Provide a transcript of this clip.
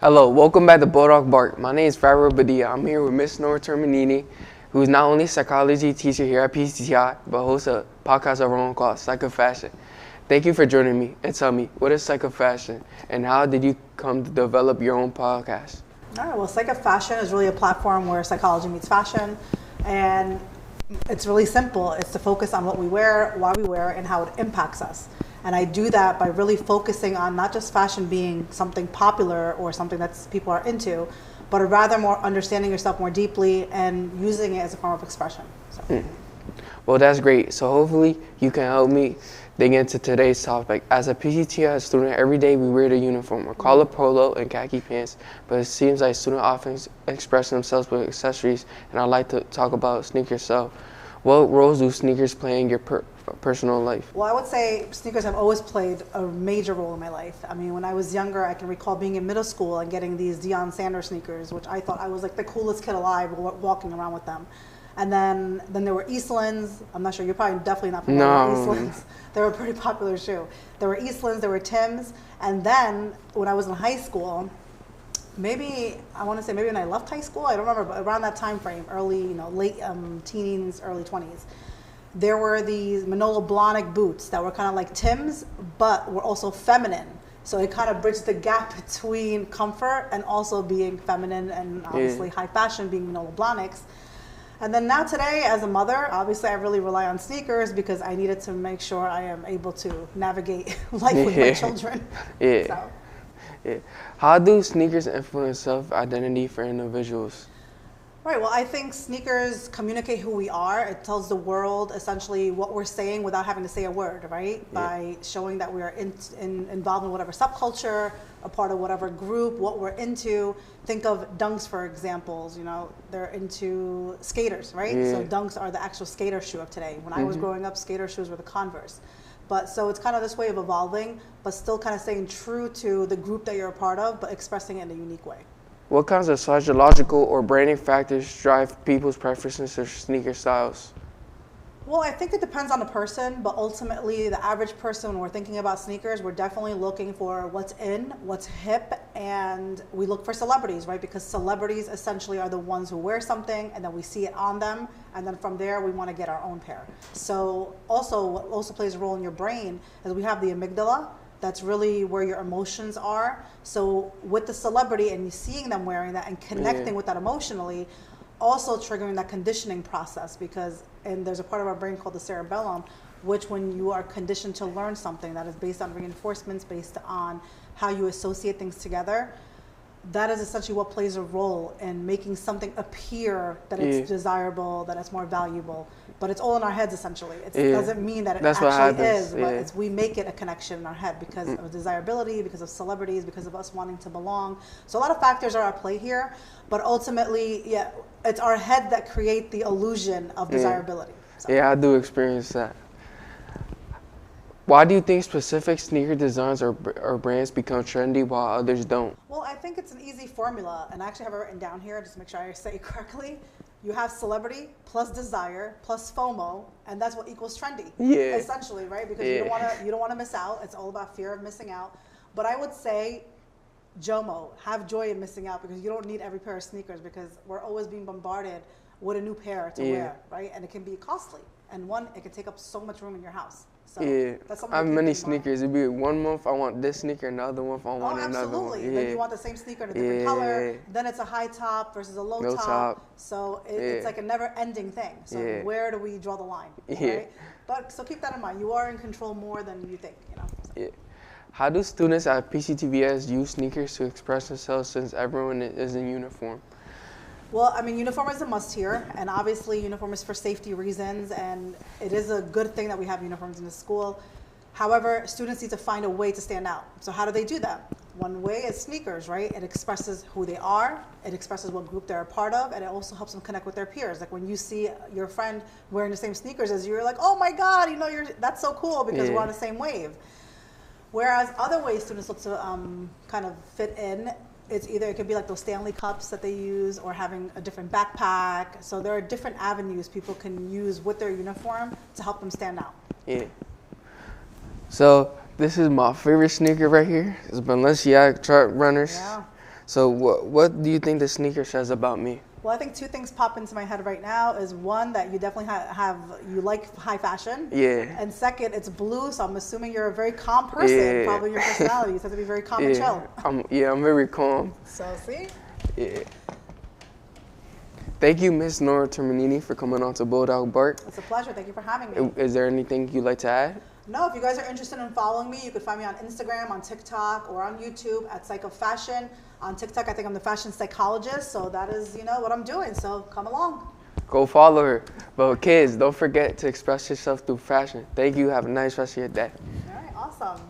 Hello, welcome back to Bulldog Bark. My name is Fabriel Badilla. I'm here with Miss Nora Termaini, who is not only a psychology teacher here at PCTI, but hosts a podcast of her own called Psych of Fashion. Thank you for joining me, and tell me, what is Psych of Fashion, and how did you come to develop your own podcast? All right, well, Psych of Fashion is really a platform where psychology meets fashion, and it's really simple. It's to focus on what we wear, why we wear, and how it impacts us. And I do that by really focusing on not just fashion being something popular or something that people are into, but rather more understanding yourself more deeply and using it as a form of expression. So. Well, that's great. So hopefully you can help me dig into today's topic. As a PCTI student, every day we wear the uniform, a collar polo and khaki pants, but it seems like students often express themselves with accessories, and I'd like to talk about sneakers. So what roles do sneakers play in your personal life? Well, I would say sneakers have always played a major role in my life. I mean, when I was younger, I can recall being in middle school and getting these Deion Sanders sneakers, which I thought I was like the coolest kid alive walking around with them. And then there were Eastlands. I'm not sure, you're probably definitely not familiar with Eastlands. They were a pretty popular shoe. There were Eastlands, there were Tims. And then when I was in high school, maybe when I left high school, I don't remember, but around that time frame, early, late teens, early 20s, there were these Manolo Blahnik boots that were kind of like Tims, but were also feminine. So it kind of bridged the gap between comfort and also being feminine, and obviously high fashion being Manolo Blahniks. And then now today, as a mother, obviously I really rely on sneakers because I needed to make sure I am able to navigate life with my children. So. How do sneakers influence self-identity for individuals? Right, well, I think sneakers communicate who we are. It tells the world essentially what we're saying without having to say a word, right? By showing that we are involved in whatever subculture, a part of whatever group, what we're into. Think of Dunks, for examples. They're into skaters, right? So Dunks are the actual skater shoe of today. When I was growing up, skater shoes were the Converse. But so it's kind of this way of evolving, but still kind of staying true to the group that you're a part of, but expressing it in a unique way. What kinds of psychological or branding factors drive people's preferences for sneaker styles? Well, I think it depends on the person, but ultimately the average person, when we're thinking about sneakers, we're definitely looking for what's in, what's hip, and we look for celebrities, right? Because celebrities essentially are the ones who wear something and then we see it on them, and then from there we want to get our own pair. So what also plays a role in your brain is we have the amygdala. That's really where your emotions are. So with the celebrity and seeing them wearing that and connecting with that emotionally, also triggering that conditioning process, and there's a part of our brain called the cerebellum, which when you are conditioned to learn something that is based on reinforcements, based on how you associate things together, that is essentially what plays a role in making something appear that it's desirable, that it's more valuable. But it's all in our heads, essentially. It doesn't mean that it actually is, but we make it a connection in our head because of desirability, because of celebrities, because of us wanting to belong. So a lot of factors are at play here, but ultimately, it's our head that create the illusion of desirability. So. Yeah, I do experience that. Why do you think specific sneaker designs or brands become trendy while others don't? Well, I think it's an easy formula, and I actually have it written down here just to make sure I say it correctly. You have celebrity plus desire plus FOMO, and that's what equals trendy. Essentially, right? Because you don't want to miss out. It's all about fear of missing out. But I would say JOMO, have joy in missing out, because you don't need every pair of sneakers, because we're always being bombarded with a new pair to wear, right? And it can be costly. And it can take up so much room in your house. So that's I have many sneakers. It'd be 1 month I want this sneaker, another month I want another one. Then you want the same sneaker in a different color. Then it's a high top versus a low top. So it's like a never-ending thing. So where do we draw the line? Right? But so keep that in mind. You are in control more than you think. So. How do students at PCTVS use sneakers to express themselves since everyone is in uniform? Well, I mean, uniform is a must here, and obviously uniform is for safety reasons, and it is a good thing that we have uniforms in the school. However, students need to find a way to stand out. So how do they do that? One way is sneakers, right? It expresses who they are, it expresses what group they're a part of, and it also helps them connect with their peers. Like when you see your friend wearing the same sneakers as you, you're like, oh my God, that's so cool because we're on the same wave. Whereas other ways students look to kind of fit in, it could be like those Stanley cups that they use, or having a different backpack. So there are different avenues people can use with their uniform to help them stand out. So this is my favorite sneaker right here. It's Balenciaga Track Runners. Yeah. So what do you think the sneaker says about me? Well, I think two things pop into my head right now is one, that you definitely you like high fashion. Yeah. And second, it's blue, so I'm assuming you're a very calm person. Yeah. Probably your personality. You have to be very calm and chill. I'm very calm. So see? Yeah. Thank you, Miss Nora Termaini, for coming on to Bulldog Bark. It's a pleasure. Thank you for having me. Is there anything you'd like to add? No, if you guys are interested in following me, you can find me on Instagram, on TikTok, or on YouTube at Psych of Fashion. On TikTok, I think I'm the fashion psychologist, so that is, what I'm doing. So come along. Go follow her. But kids, don't forget to express yourself through fashion. Thank you. Have a nice rest of your day. All right, awesome.